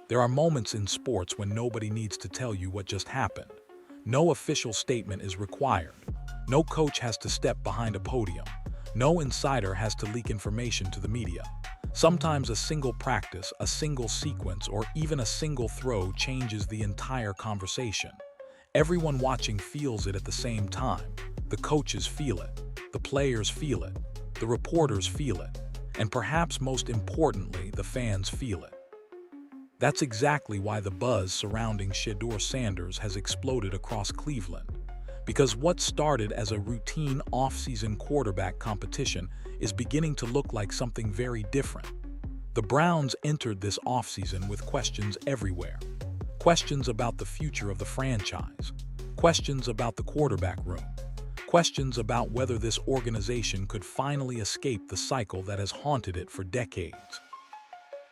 There are moments in sports when nobody needs to tell you what just happened. No official statement is required. No coach has to step behind a podium. No insider has to leak information to the media. Sometimes a single practice, a single sequence, or even a single throw changes the entire conversation. Everyone watching feels it at the same time. The coaches feel it, the players feel it, the reporters feel it, and perhaps most importantly, the fans feel it. That's exactly why the buzz surrounding Shedeur Sanders has exploded across Cleveland. Because what started as a routine off-season quarterback competition is beginning to look like something very different. The Browns entered this offseason with questions everywhere. Questions about the future of the franchise. Questions about the quarterback room. Questions about whether this organization could finally escape the cycle that has haunted it for decades.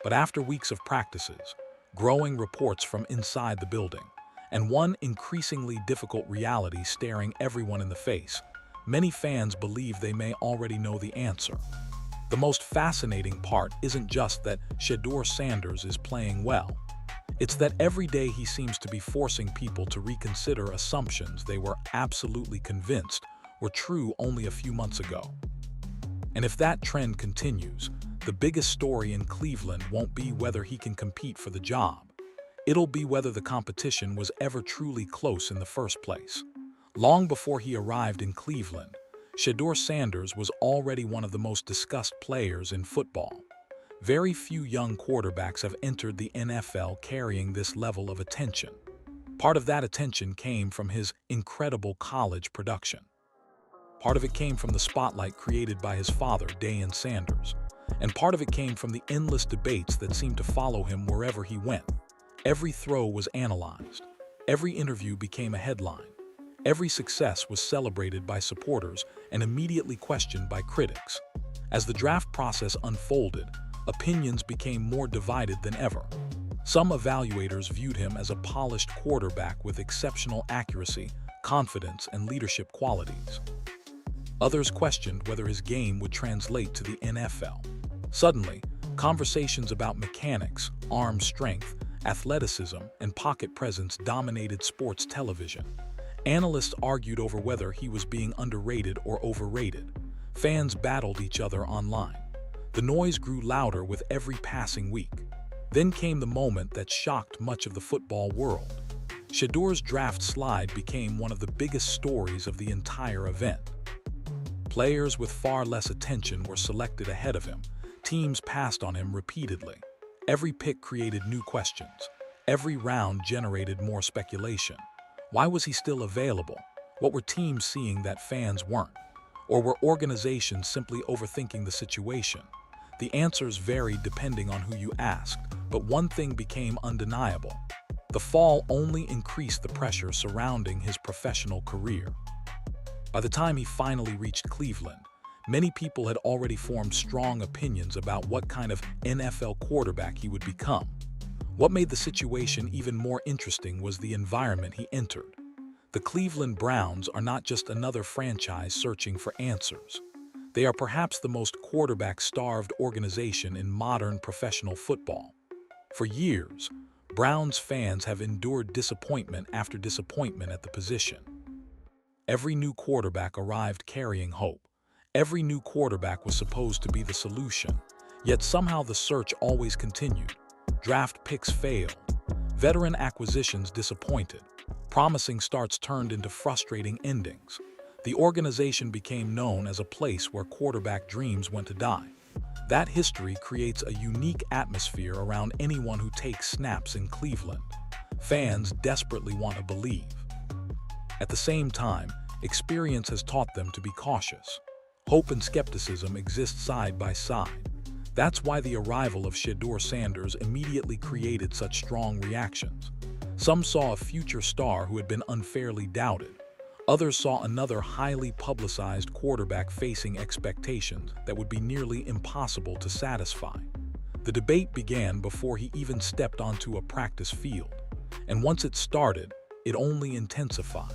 But after weeks of practices, growing reports from inside the building, and one increasingly difficult reality staring everyone in the face, many fans believe they may already know the answer. The most fascinating part isn't just that Shedeur Sanders is playing well. It's that every day he seems to be forcing people to reconsider assumptions they were absolutely convinced were true only a few months ago. And if that trend continues, the biggest story in Cleveland won't be whether he can compete for the job. It'll be whether the competition was ever truly close in the first place. Long before he arrived in Cleveland, Shedeur Sanders was already one of the most discussed players in football. Very few young quarterbacks have entered the NFL carrying this level of attention. Part of that attention came from his incredible college production. Part of it came from the spotlight created by his father, Deion Sanders. And part of it came from the endless debates that seemed to follow him wherever he went. Every throw was analyzed. Every interview became a headline. Every success was celebrated by supporters and immediately questioned by critics. As the draft process unfolded, opinions became more divided than ever. Some evaluators viewed him as a polished quarterback with exceptional accuracy, confidence, and leadership qualities. Others questioned whether his game would translate to the NFL. Suddenly, conversations about mechanics, arm strength, athleticism, and pocket presence dominated sports television. Analysts argued over whether he was being underrated or overrated. Fans battled each other online. The noise grew louder with every passing week. Then came the moment that shocked much of the football world. Shedeur's draft slide became one of the biggest stories of the entire event. Players with far less attention were selected ahead of him. Teams passed on him repeatedly. Every pick created new questions. Every round generated more speculation. Why was he still available? What were teams seeing that fans weren't? Or were organizations simply overthinking the situation? The answers varied depending on who you asked, but one thing became undeniable. The fall only increased the pressure surrounding his professional career. By the time he finally reached Cleveland, many people had already formed strong opinions about what kind of NFL quarterback he would become. What made the situation even more interesting was the environment he entered. The Cleveland Browns are not just another franchise searching for answers. They are perhaps the most quarterback-starved organization in modern professional football. For years, Browns fans have endured disappointment after disappointment at the position. Every new quarterback arrived carrying hope. Every new quarterback was supposed to be the solution, yet somehow the search always continued. Draft picks failed. Veteran acquisitions disappointed. Promising starts turned into frustrating endings. The organization became known as a place where quarterback dreams went to die. That history creates a unique atmosphere around anyone who takes snaps in Cleveland. Fans desperately want to believe. At the same time, experience has taught them to be cautious. Hope and skepticism exist side by side. That's why the arrival of Shedeur Sanders immediately created such strong reactions. Some saw a future star who had been unfairly doubted. Others saw another highly publicized quarterback facing expectations that would be nearly impossible to satisfy. The debate began before he even stepped onto a practice field, and once it started, it only intensified.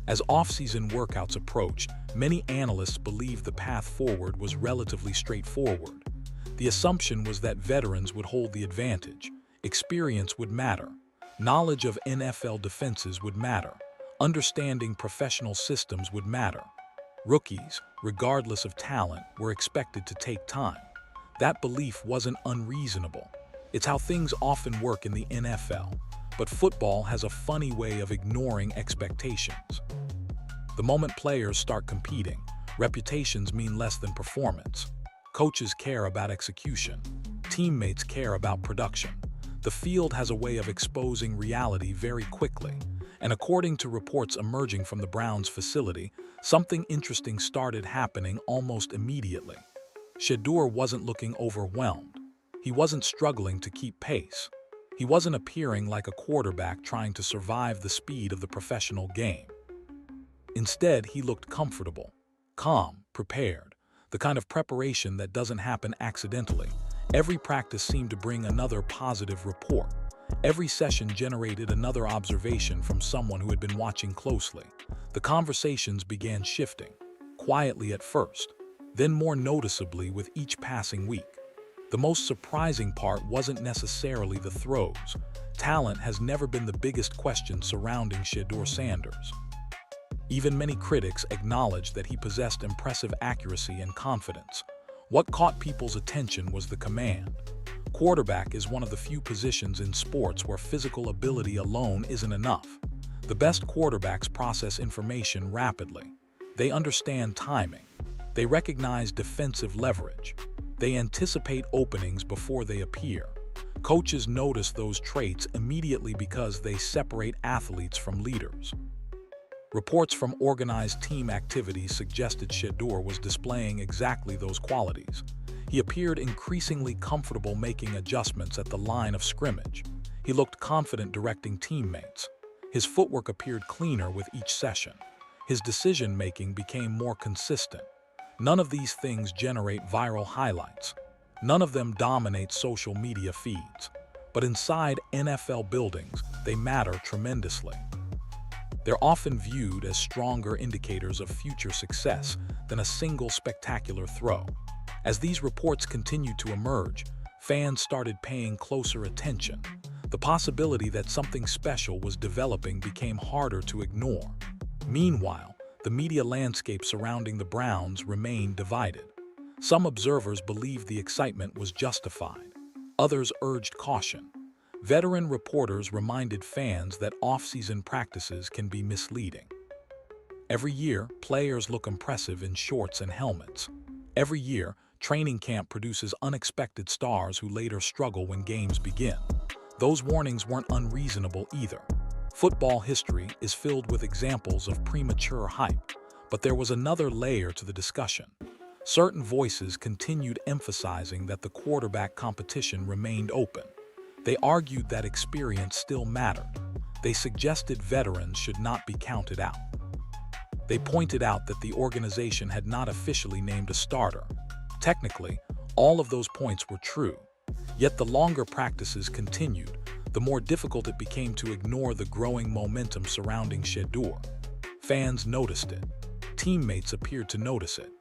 As off-season workouts approached, many analysts believed the path forward was relatively straightforward. The assumption was that veterans would hold the advantage. Experience would matter. Knowledge of NFL defenses would matter. Understanding professional systems would matter. Rookies, regardless of talent, were expected to take time. That belief wasn't unreasonable. It's how things often work in the NFL. But football has a funny way of ignoring expectations. The moment players start competing, reputations mean less than performance. Coaches care about execution. Teammates care about production. The field has a way of exposing reality very quickly. And according to reports emerging from the Browns facility, something interesting started happening almost immediately. Shedeur wasn't looking overwhelmed. He wasn't struggling to keep pace. He wasn't appearing like a quarterback trying to survive the speed of the professional game. Instead, he looked comfortable, calm, prepared, the kind of preparation that doesn't happen accidentally. Every practice seemed to bring another positive report. Every session generated another observation from someone who had been watching closely. The conversations began shifting, quietly at first, then more noticeably with each passing week. The most surprising part wasn't necessarily the throws. Talent has never been the biggest question surrounding Shedeur Sanders. Even many critics acknowledged that he possessed impressive accuracy and confidence. What caught people's attention was the command. Quarterback is one of the few positions in sports where physical ability alone isn't enough. The best quarterbacks process information rapidly. They understand timing. They recognize defensive leverage. They anticipate openings before they appear. Coaches notice those traits immediately because they separate athletes from leaders. Reports from organized team activities suggested Shedeur was displaying exactly those qualities. He appeared increasingly comfortable making adjustments at the line of scrimmage. He looked confident directing teammates. His footwork appeared cleaner with each session. His decision-making became more consistent. None of these things generate viral highlights. None of them dominate social media feeds. But inside NFL buildings, they matter tremendously. They're often viewed as stronger indicators of future success than a single spectacular throw. As these reports continued to emerge, fans started paying closer attention. The possibility that something special was developing became harder to ignore. Meanwhile, the media landscape surrounding the Browns remained divided. Some observers believed the excitement was justified. Others urged caution. Veteran reporters reminded fans that off-season practices can be misleading. Every year, players look impressive in shorts and helmets. Every year, training camp produces unexpected stars who later struggle when games begin. Those warnings weren't unreasonable either. Football history is filled with examples of premature hype, but there was another layer to the discussion. Certain voices continued emphasizing that the quarterback competition remained open. They argued that experience still mattered. They suggested veterans should not be counted out. They pointed out that the organization had not officially named a starter. Technically, all of those points were true. Yet the longer practices continued, the more difficult it became to ignore the growing momentum surrounding Shedeur. Fans noticed it. Teammates appeared to notice it.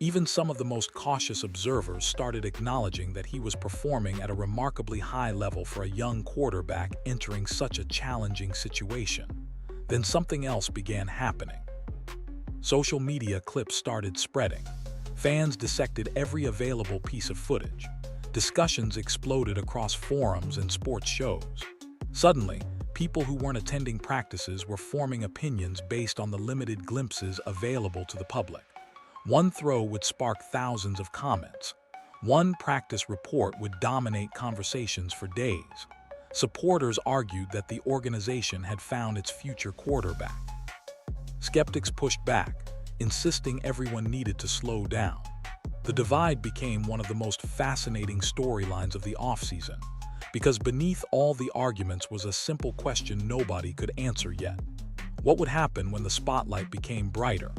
Even some of the most cautious observers started acknowledging that he was performing at a remarkably high level for a young quarterback entering such a challenging situation. Then something else began happening. Social media clips started spreading. Fans dissected every available piece of footage. Discussions exploded across forums and sports shows. Suddenly, people who weren't attending practices were forming opinions based on the limited glimpses available to the public. One throw would spark thousands of comments. One practice report would dominate conversations for days. Supporters argued that the organization had found its future quarterback. Skeptics pushed back, insisting everyone needed to slow down. The divide became one of the most fascinating storylines of the offseason, because beneath all the arguments was a simple question nobody could answer yet. What would happen when the spotlight became brighter?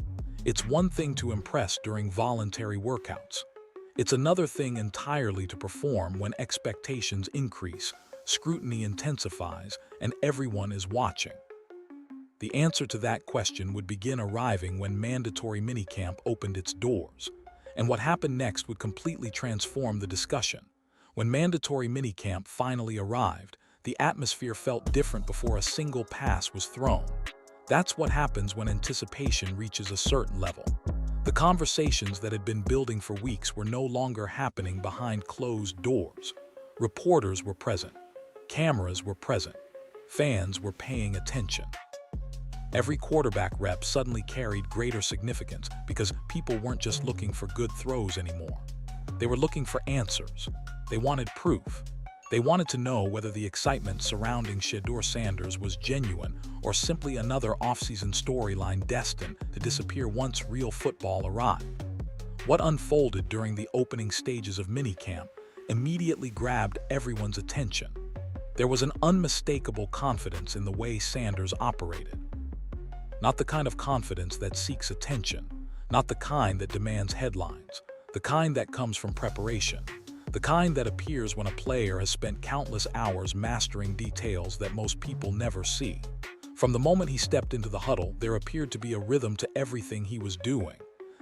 It's one thing to impress during voluntary workouts. It's another thing entirely to perform when expectations increase, scrutiny intensifies, and everyone is watching. The answer to that question would begin arriving when mandatory minicamp opened its doors. And what happened next would completely transform the discussion. When mandatory minicamp finally arrived, the atmosphere felt different before a single pass was thrown. That's what happens when anticipation reaches a certain level. The conversations that had been building for weeks were no longer happening behind closed doors. Reporters were present. Cameras were present. Fans were paying attention. Every quarterback rep suddenly carried greater significance because people weren't just looking for good throws anymore. They were looking for answers. They wanted proof. They wanted to know whether the excitement surrounding Shedeur Sanders was genuine or simply another off-season storyline destined to disappear once real football arrived. What unfolded during the opening stages of minicamp immediately grabbed everyone's attention. There was an unmistakable confidence in the way Sanders operated. Not the kind of confidence that seeks attention, not the kind that demands headlines, the kind that comes from preparation, the kind that appears when a player has spent countless hours mastering details that most people never see. From the moment he stepped into the huddle, there appeared to be a rhythm to everything he was doing.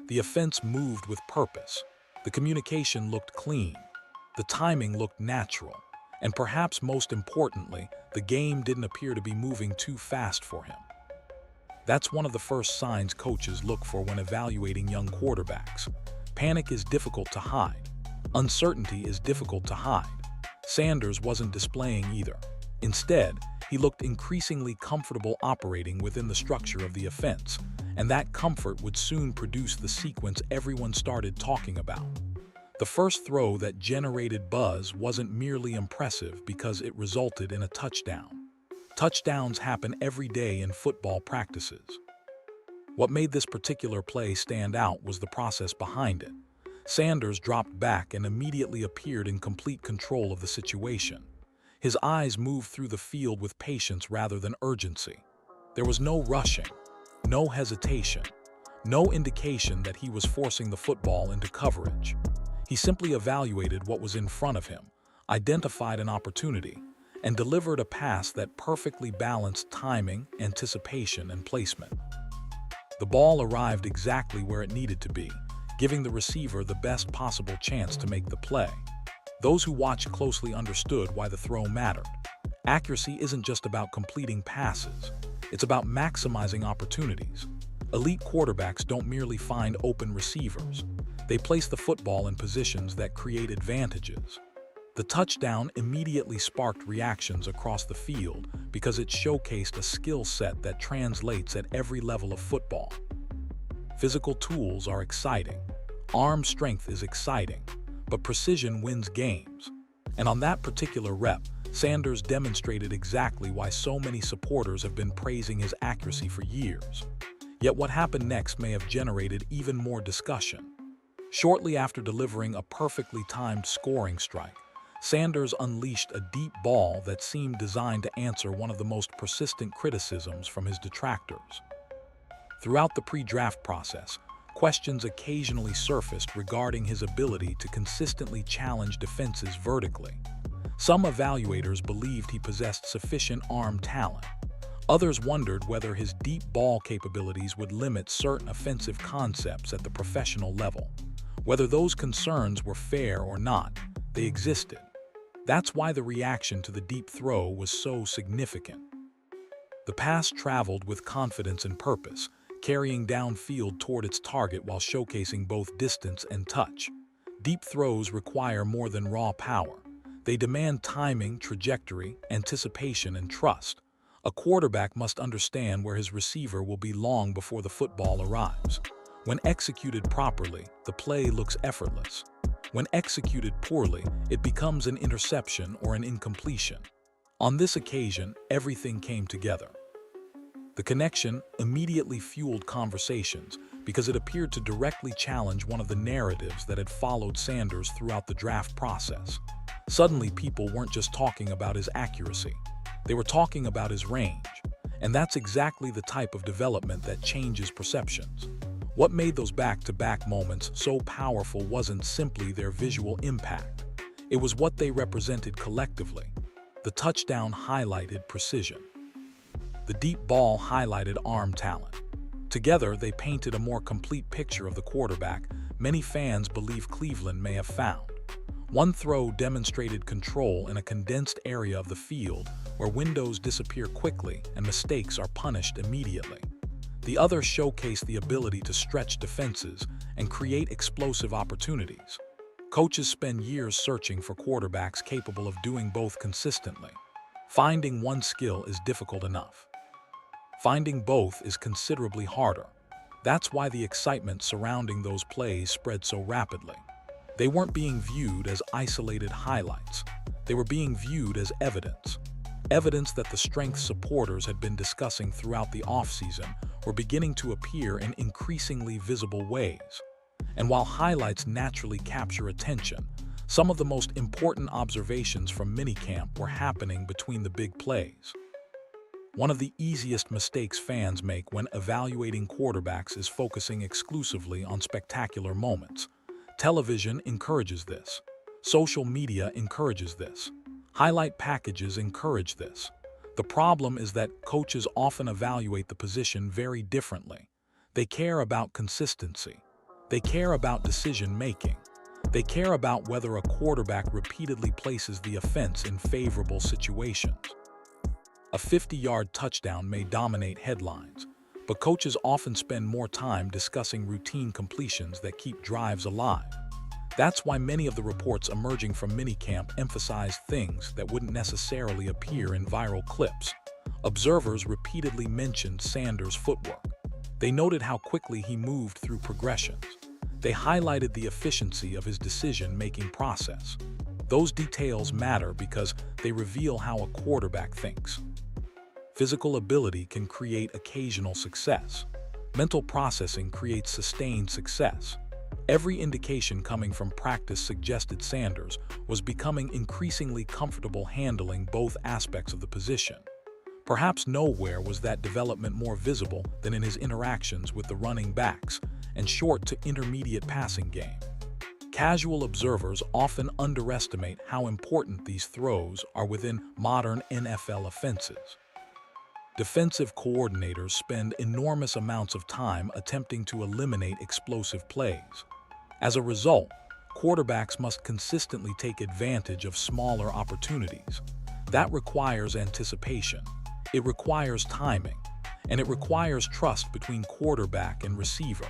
The offense moved with purpose. The communication looked clean. The timing looked natural. And perhaps most importantly, the game didn't appear to be moving too fast for him. That's one of the first signs coaches look for when evaluating young quarterbacks. Panic is difficult to hide. Uncertainty is difficult to hide. Sanders wasn't displaying either. Instead, he looked increasingly comfortable operating within the structure of the offense, and that comfort would soon produce the sequence everyone started talking about. The first throw that generated buzz wasn't merely impressive because it resulted in a touchdown. Touchdowns happen every day in football practices. What made this particular play stand out was the process behind it. Sanders dropped back and immediately appeared in complete control of the situation. His eyes moved through the field with patience rather than urgency. There was no rushing, no hesitation, no indication that he was forcing the football into coverage. He simply evaluated what was in front of him, identified an opportunity, and delivered a pass that perfectly balanced timing, anticipation, and placement. The ball arrived exactly where it needed to be, giving the receiver the best possible chance to make the play. Those who watched closely understood why the throw mattered. Accuracy isn't just about completing passes. It's about maximizing opportunities. Elite quarterbacks don't merely find open receivers. They place the football in positions that create advantages. The touchdown immediately sparked reactions across the field because it showcased a skill set that translates at every level of football. Physical tools are exciting. Arm strength is exciting, but precision wins games. And on that particular rep, Sanders demonstrated exactly why so many supporters have been praising his accuracy for years. Yet what happened next may have generated even more discussion. Shortly after delivering a perfectly timed scoring strike, Sanders unleashed a deep ball that seemed designed to answer one of the most persistent criticisms from his detractors. Throughout the pre-draft process, questions occasionally surfaced regarding his ability to consistently challenge defenses vertically. Some evaluators believed he possessed sufficient arm talent. Others wondered whether his deep ball capabilities would limit certain offensive concepts at the professional level. Whether those concerns were fair or not, they existed. That's why the reaction to the deep throw was so significant. The pass traveled with confidence and purpose, carrying downfield toward its target while showcasing both distance and touch. Deep throws require more than raw power. They demand timing, trajectory, anticipation, and trust. A quarterback must understand where his receiver will be long before the football arrives. When executed properly, the play looks effortless. When executed poorly, it becomes an interception or an incompletion. On this occasion, everything came together. The connection immediately fueled conversations because it appeared to directly challenge one of the narratives that had followed Sanders throughout the draft process. Suddenly, people weren't just talking about his accuracy. They were talking about his range. And that's exactly the type of development that changes perceptions. What made those back-to-back moments so powerful wasn't simply their visual impact. It was what they represented collectively. The touchdown highlighted precision. The deep ball highlighted arm talent. Together, they painted a more complete picture of the quarterback many fans believe Cleveland may have found. One throw demonstrated control in a condensed area of the field where windows disappear quickly and mistakes are punished immediately. The other showcased the ability to stretch defenses and create explosive opportunities. Coaches spend years searching for quarterbacks capable of doing both consistently. Finding one skill is difficult enough. Finding both is considerably harder. That's why the excitement surrounding those plays spread so rapidly. They weren't being viewed as isolated highlights. They were being viewed as evidence. Evidence that the strength supporters had been discussing throughout the offseason were beginning to appear in increasingly visible ways. And while highlights naturally capture attention, some of the most important observations from minicamp were happening between the big plays. One of the easiest mistakes fans make when evaluating quarterbacks is focusing exclusively on spectacular moments. Television encourages this. Social media encourages this. Highlight packages encourage this. The problem is that coaches often evaluate the position very differently. They care about consistency. They care about decision-making. They care about whether a quarterback repeatedly places the offense in favorable situations. A 50-yard touchdown may dominate headlines, but coaches often spend more time discussing routine completions that keep drives alive. That's why many of the reports emerging from minicamp emphasize things that wouldn't necessarily appear in viral clips. Observers repeatedly mentioned Sanders' footwork. They noted how quickly he moved through progressions. They highlighted the efficiency of his decision-making process. Those details matter because they reveal how a quarterback thinks. Physical ability can create occasional success. Mental processing creates sustained success. Every indication coming from practice suggested Sanders was becoming increasingly comfortable handling both aspects of the position. Perhaps nowhere was that development more visible than in his interactions with the running backs and short to intermediate passing game. Casual observers often underestimate how important these throws are within modern NFL offenses. Defensive coordinators spend enormous amounts of time attempting to eliminate explosive plays. As a result, quarterbacks must consistently take advantage of smaller opportunities. That requires anticipation. It requires timing, and it requires trust between quarterback and receiver.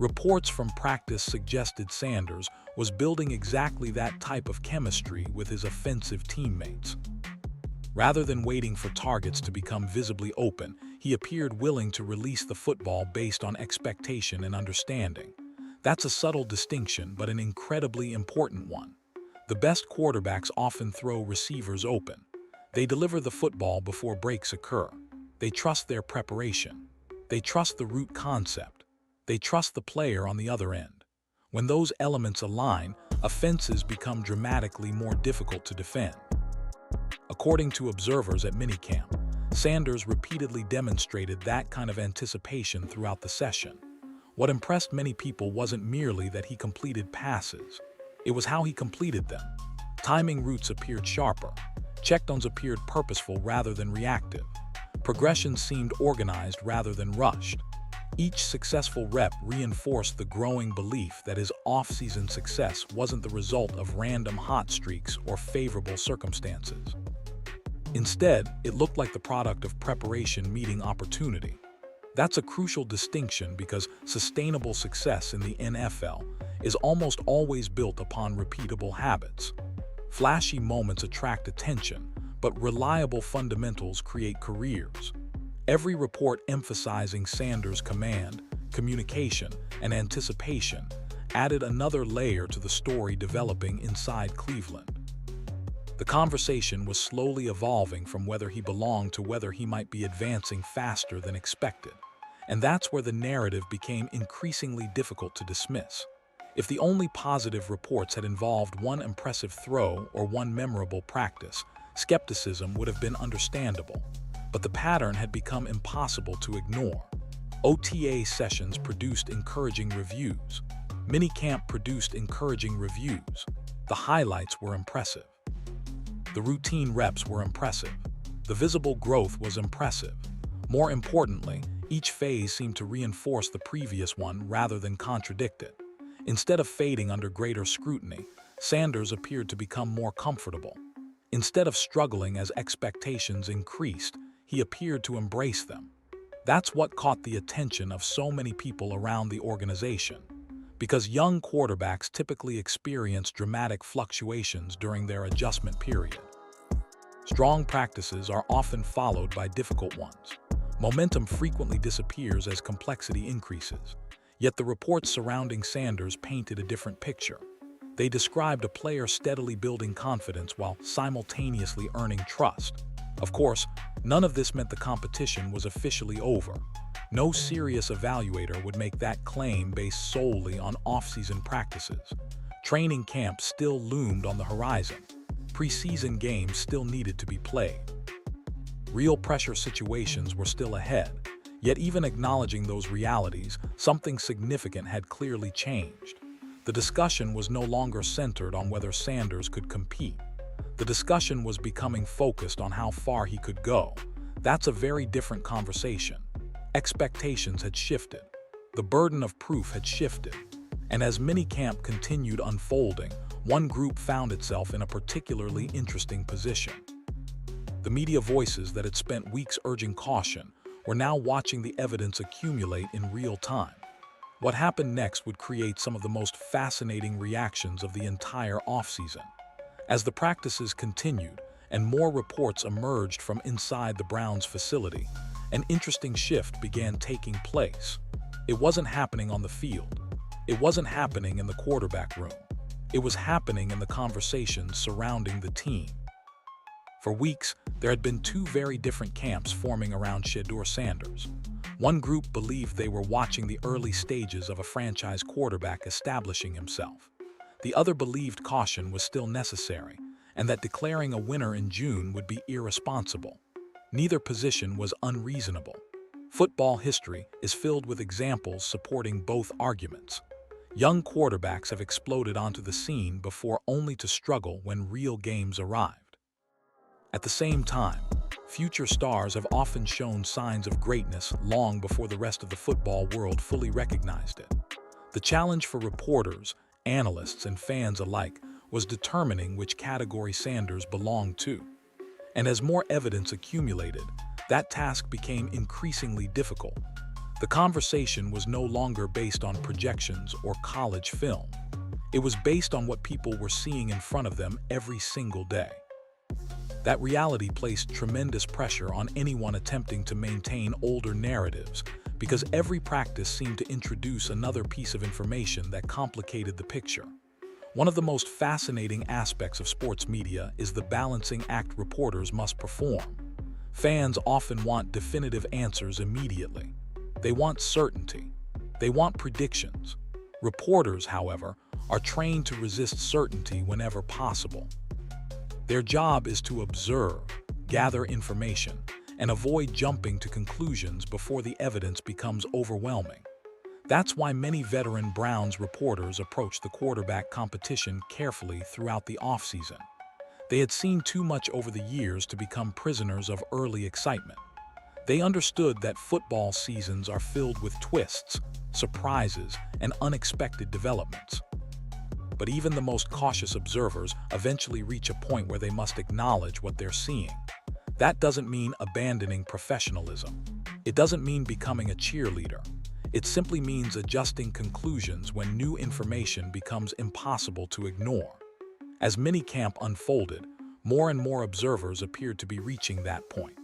Reports from practice suggested Sanders was building exactly that type of chemistry with his offensive teammates. Rather than waiting for targets to become visibly open, he appeared willing to release the football based on expectation and understanding. That's a subtle distinction, but an incredibly important one. The best quarterbacks often throw receivers open. They deliver the football before breaks occur. They trust their preparation. They trust the route concept. They trust the player on the other end. When those elements align, offenses become dramatically more difficult to defend. According to observers at minicamp, Sanders repeatedly demonstrated that kind of anticipation throughout the session. What impressed many people wasn't merely that he completed passes. It was how he completed them. Timing routes appeared sharper. Checkdowns appeared purposeful rather than reactive. Progressions seemed organized rather than rushed. Each successful rep reinforced the growing belief that his off-season success wasn't the result of random hot streaks or favorable circumstances. Instead, it looked like the product of preparation meeting opportunity. That's a crucial distinction because sustainable success in the NFL is almost always built upon repeatable habits. Flashy moments attract attention, but reliable fundamentals create careers. Every report emphasizing Sanders' command, communication, and anticipation added another layer to the story developing inside Cleveland. The conversation was slowly evolving from whether he belonged to whether he might be advancing faster than expected. And that's where the narrative became increasingly difficult to dismiss. If the only positive reports had involved one impressive throw or one memorable practice, skepticism would have been understandable. But the pattern had become impossible to ignore. OTA sessions produced encouraging reviews. Minicamp produced encouraging reviews. The highlights were impressive. The routine reps were impressive. The visible growth was impressive. More importantly, each phase seemed to reinforce the previous one rather than contradict it. Instead of fading under greater scrutiny, Sanders appeared to become more comfortable. Instead of struggling as expectations increased, he appeared to embrace them. That's what caught the attention of so many people around the organization, because young quarterbacks typically experience dramatic fluctuations during their adjustment period. Strong practices are often followed by difficult ones. Momentum frequently disappears as complexity increases. Yet the reports surrounding Sanders painted a different picture. They described a player steadily building confidence while simultaneously earning trust. Of course, none of this meant the competition was officially over. No serious evaluator would make that claim based solely on off-season practices. Training camp still loomed on the horizon. Preseason games still needed to be played. Real pressure situations were still ahead. Yet even acknowledging those realities, something significant had clearly changed. The discussion was no longer centered on whether Sanders could compete. The discussion was becoming focused on how far he could go. That's a very different conversation. Expectations had shifted. The burden of proof had shifted. And as minicamp continued unfolding, one group found itself in a particularly interesting position. The media voices that had spent weeks urging caution were now watching the evidence accumulate in real time. What happened next would create some of the most fascinating reactions of the entire offseason. As the practices continued and more reports emerged from inside the Browns facility, an interesting shift began taking place. It wasn't happening on the field. It wasn't happening in the quarterback room. It was happening in the conversations surrounding the team. For weeks, there had been two very different camps forming around Shedeur Sanders. One group believed they were watching the early stages of a franchise quarterback establishing himself. The other believed caution was still necessary, and that declaring a winner in June would be irresponsible. Neither position was unreasonable. Football history is filled with examples supporting both arguments. Young quarterbacks have exploded onto the scene before only to struggle when real games arrived. At the same time, future stars have often shown signs of greatness long before the rest of the football world fully recognized it. The challenge for reporters, analysts, and fans alike was determining which category Sanders belonged to. And as more evidence accumulated, that task became increasingly difficult. The conversation was no longer based on projections or college film. It was based on what people were seeing in front of them every single day. That reality placed tremendous pressure on anyone attempting to maintain older narratives, because every practice seemed to introduce another piece of information that complicated the picture. One of the most fascinating aspects of sports media is the balancing act reporters must perform. Fans often want definitive answers immediately. They want certainty. They want predictions. Reporters, however, are trained to resist certainty whenever possible. Their job is to observe, gather information, and avoid jumping to conclusions before the evidence becomes overwhelming. That's why many veteran Browns reporters approached the quarterback competition carefully throughout the offseason. They had seen too much over the years to become prisoners of early excitement. They understood that football seasons are filled with twists, surprises, and unexpected developments. But even the most cautious observers eventually reach a point where they must acknowledge what they're seeing. That doesn't mean abandoning professionalism. It doesn't mean becoming a cheerleader. It simply means adjusting conclusions when new information becomes impossible to ignore. As minicamp unfolded, more and more observers appeared to be reaching that point.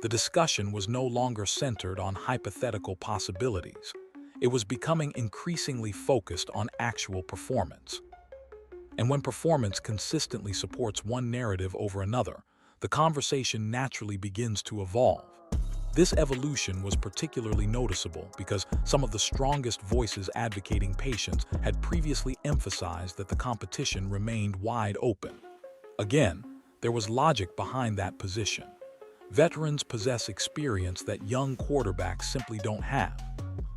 The discussion was no longer centered on hypothetical possibilities. It was becoming increasingly focused on actual performance. And when performance consistently supports one narrative over another, the conversation naturally begins to evolve. This evolution was particularly noticeable because some of the strongest voices advocating patience had previously emphasized that the competition remained wide open. Again, there was logic behind that position. Veterans possess experience that young quarterbacks simply don't have.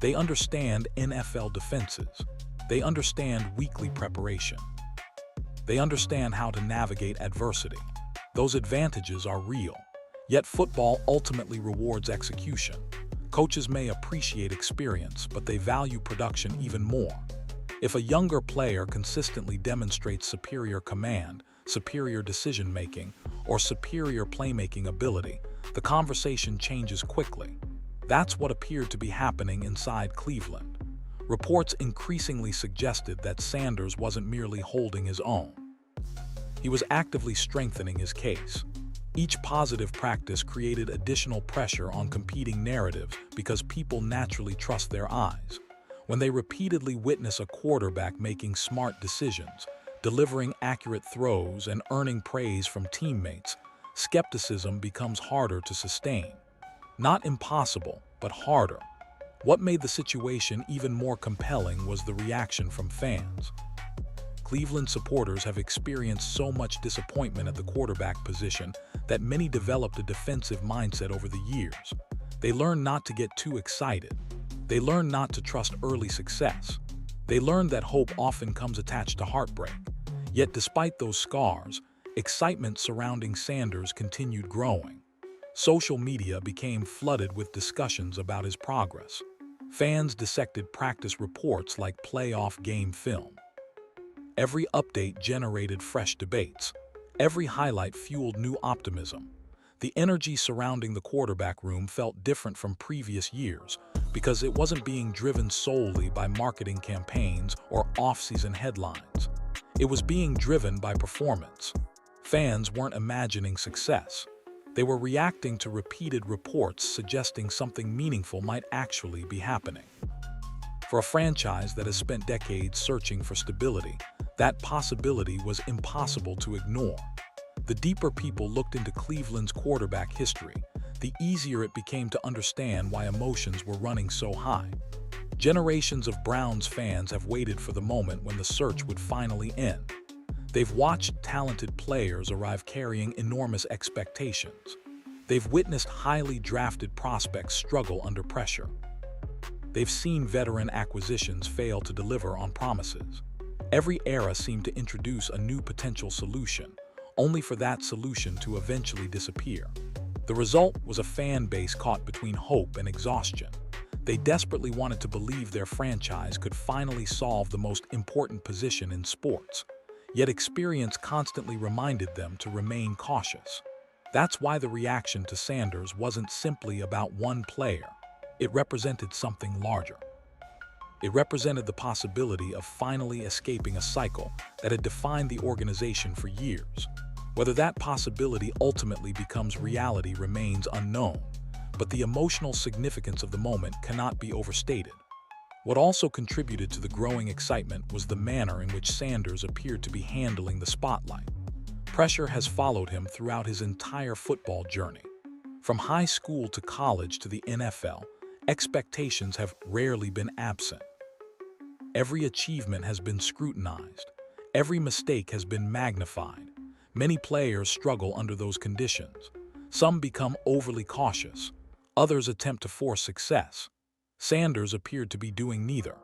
They understand NFL defenses. They understand weekly preparation. They understand how to navigate adversity. Those advantages are real. Yet football ultimately rewards execution. Coaches may appreciate experience, but they value production even more. If a younger player consistently demonstrates superior command, superior decision-making, or superior playmaking ability, the conversation changes quickly. That's what appeared to be happening inside Cleveland. Reports increasingly suggested that Sanders wasn't merely holding his own. He was actively strengthening his case. Each positive practice created additional pressure on competing narratives because people naturally trust their eyes. When they repeatedly witness a quarterback making smart decisions, delivering accurate throws, and earning praise from teammates, skepticism becomes harder to sustain. Not impossible, but harder. What made the situation even more compelling was the reaction from fans. Cleveland supporters have experienced so much disappointment at the quarterback position that many developed a defensive mindset over the years. They learned not to get too excited. They learned not to trust early success. They learned that hope often comes attached to heartbreak. Yet despite those scars, excitement surrounding Sanders continued growing. Social media became flooded with discussions about his progress. Fans dissected practice reports like playoff game film. Every update generated fresh debates. Every highlight fueled new optimism. The energy surrounding the quarterback room felt different from previous years because it wasn't being driven solely by marketing campaigns or off-season headlines. It was being driven by performance. Fans weren't imagining success. They were reacting to repeated reports suggesting something meaningful might actually be happening. For a franchise that has spent decades searching for stability, that possibility was impossible to ignore. The deeper people looked into Cleveland's quarterback history, the easier it became to understand why emotions were running so high. Generations of Browns fans have waited for the moment when the search would finally end. They've watched talented players arrive carrying enormous expectations. They've witnessed highly drafted prospects struggle under pressure. They've seen veteran acquisitions fail to deliver on promises. Every era seemed to introduce a new potential solution, only for that solution to eventually disappear. The result was a fan base caught between hope and exhaustion. They desperately wanted to believe their franchise could finally solve the most important position in sports, yet experience constantly reminded them to remain cautious. That's why the reaction to Sanders wasn't simply about one player. It represented something larger. It represented the possibility of finally escaping a cycle that had defined the organization for years. Whether that possibility ultimately becomes reality remains unknown, but the emotional significance of the moment cannot be overstated. What also contributed to the growing excitement was the manner in which Sanders appeared to be handling the spotlight. Pressure has followed him throughout his entire football journey. From high school to college to the NFL, expectations have rarely been absent. Every achievement has been scrutinized. Every mistake has been magnified. Many players struggle under those conditions. Some become overly cautious. Others attempt to force success. Sanders appeared to be doing neither.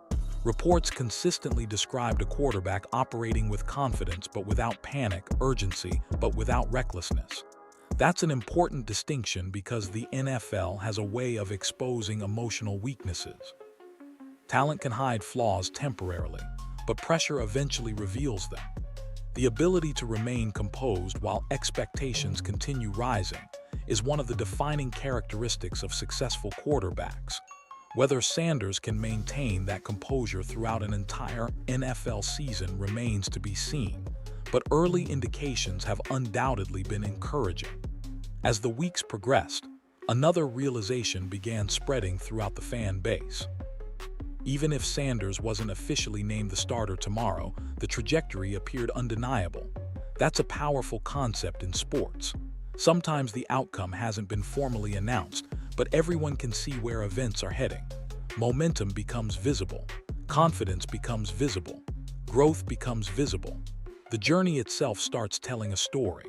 Reports consistently described a quarterback operating with confidence but without panic, urgency but without recklessness. That's an important distinction because the NFL has a way of exposing emotional weaknesses. Talent can hide flaws temporarily, but pressure eventually reveals them. The ability to remain composed while expectations continue rising is one of the defining characteristics of successful quarterbacks. Whether Sanders can maintain that composure throughout an entire NFL season remains to be seen, but early indications have undoubtedly been encouraging. As the weeks progressed, another realization began spreading throughout the fan base. Even if Sanders wasn't officially named the starter tomorrow, the trajectory appeared undeniable. That's a powerful concept in sports. Sometimes the outcome hasn't been formally announced, but everyone can see where events are heading. Momentum becomes visible. Confidence becomes visible. Growth becomes visible. The journey itself starts telling a story.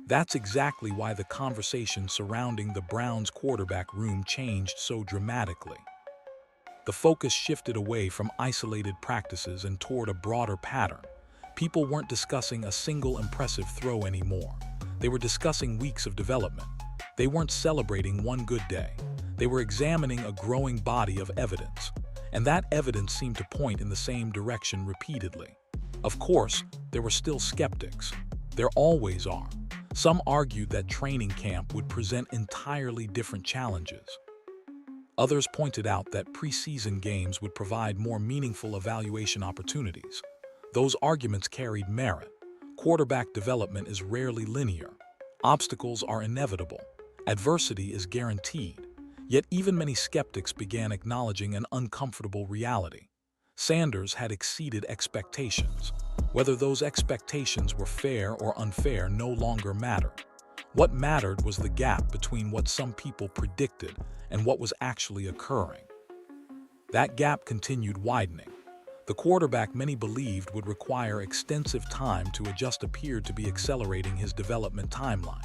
That's exactly why the conversation surrounding the Browns' quarterback room changed so dramatically. The focus shifted away from isolated practices and toward a broader pattern. People weren't discussing a single impressive throw anymore. They were discussing weeks of development. They weren't celebrating one good day. They were examining a growing body of evidence. and that evidence seemed to point in the same direction repeatedly. Of course, there were still skeptics. There always are. Some argued that training camp would present entirely different challenges. Others pointed out that preseason games would provide more meaningful evaluation opportunities. Those arguments carried merit. Quarterback development is rarely linear. Obstacles are inevitable. Adversity is guaranteed. Yet even many skeptics began acknowledging an uncomfortable reality. Sanders had exceeded expectations. Whether those expectations were fair or unfair no longer mattered. What mattered was the gap between what some people predicted and what was actually occurring. That gap continued widening. The quarterback many believed would require extensive time to adjust appeared to be accelerating his development timeline.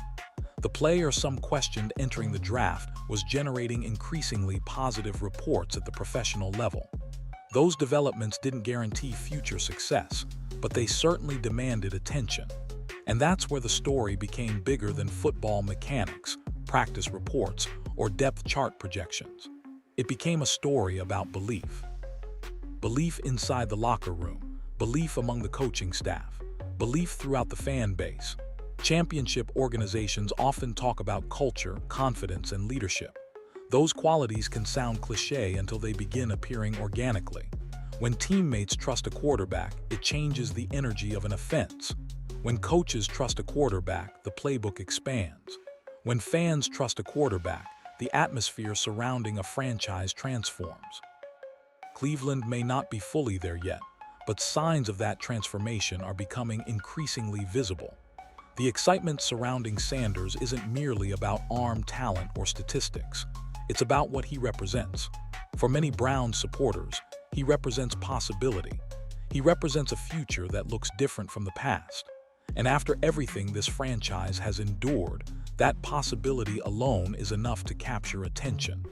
The player some questioned entering the draft was generating increasingly positive reports at the professional level. Those developments didn't guarantee future success, but they certainly demanded attention. And that's where the story became bigger than football mechanics, practice reports, or depth chart projections. It became a story about belief. Belief inside the locker room, belief among the coaching staff, belief throughout the fan base. Championship organizations often talk about culture, confidence, and leadership. Those qualities can sound cliché until they begin appearing organically. When teammates trust a quarterback, it changes the energy of an offense. When coaches trust a quarterback, the playbook expands. When fans trust a quarterback, the atmosphere surrounding a franchise transforms. Cleveland may not be fully there yet, but signs of that transformation are becoming increasingly visible. The excitement surrounding Sanders isn't merely about arm talent or statistics. It's about what he represents. For many Browns supporters, he represents possibility. He represents a future that looks different from the past. And after everything this franchise has endured, that possibility alone is enough to capture attention.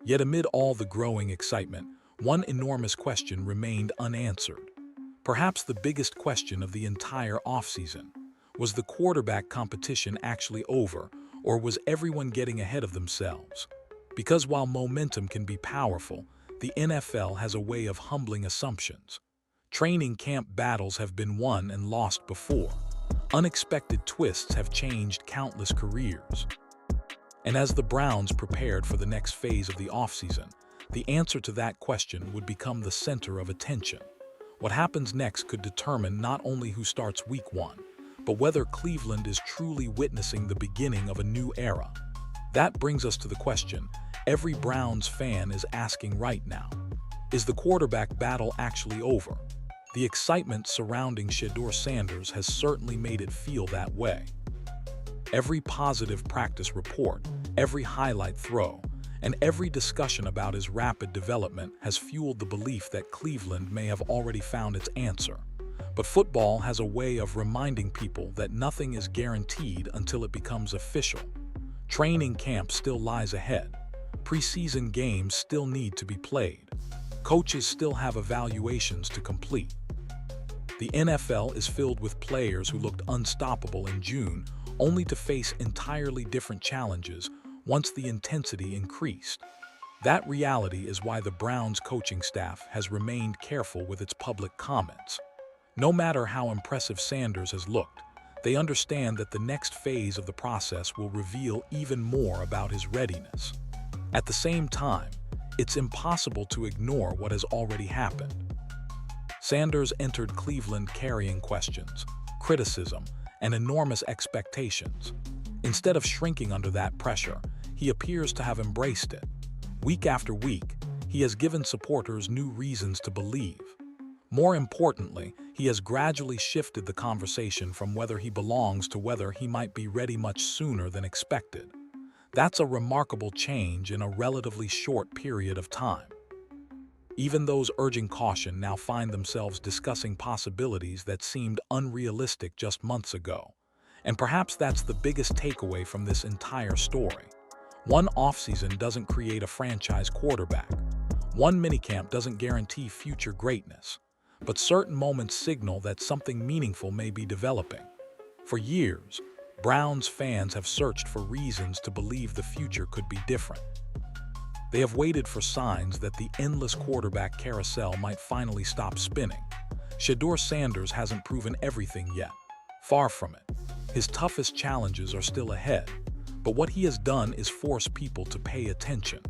Yet amid all the growing excitement, one enormous question remained unanswered. Perhaps the biggest question of the entire offseason. Was the quarterback competition actually over, or was everyone getting ahead of themselves? Because while momentum can be powerful, the NFL has a way of humbling assumptions. Training camp battles have been won and lost before. Unexpected twists have changed countless careers. And as the Browns prepared for the next phase of the offseason, the answer to that question would become the center of attention. What happens next could determine not only who starts Week 1, but whether Cleveland is truly witnessing the beginning of a new era. That brings us to the question every Browns fan is asking right now. Is the quarterback battle actually over? The excitement surrounding Shedeur Sanders has certainly made it feel that way. Every positive practice report, every highlight throw, and every discussion about his rapid development has fueled the belief that Cleveland may have already found its answer. But football has a way of reminding people that nothing is guaranteed until it becomes official. Training camp still lies ahead. Preseason games still need to be played. Coaches still have evaluations to complete. The NFL is filled with players who looked unstoppable in June, only to face entirely different challenges once the intensity increased. That reality is why the Browns coaching staff has remained careful with its public comments. No matter how impressive Sanders has looked, they understand that the next phase of the process will reveal even more about his readiness. At the same time, it's impossible to ignore what has already happened. Sanders entered Cleveland carrying questions, criticism, and enormous expectations. Instead of shrinking under that pressure, he appears to have embraced it. Week after week, he has given supporters new reasons to believe. More importantly, he has gradually shifted the conversation from whether he belongs to whether he might be ready much sooner than expected. That's a remarkable change in a relatively short period of time. Even those urging caution now find themselves discussing possibilities that seemed unrealistic just months ago. And perhaps that's the biggest takeaway from this entire story. One offseason doesn't create a franchise quarterback. One minicamp doesn't guarantee future greatness. But certain moments signal that something meaningful may be developing. For years, Browns fans have searched for reasons to believe the future could be different. They have waited for signs that the endless quarterback carousel might finally stop spinning. Shedeur Sanders hasn't proven everything yet. Far from it. His toughest challenges are still ahead, but what he has done is force people to pay attention.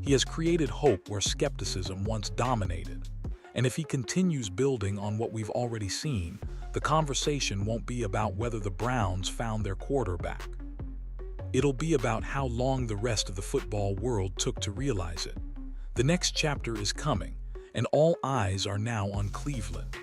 He has created hope where skepticism once dominated. And if he continues building on what we've already seen, the conversation won't be about whether the Browns found their quarterback. It'll be about how long the rest of the football world took to realize it. The next chapter is coming, and all eyes are now on Cleveland.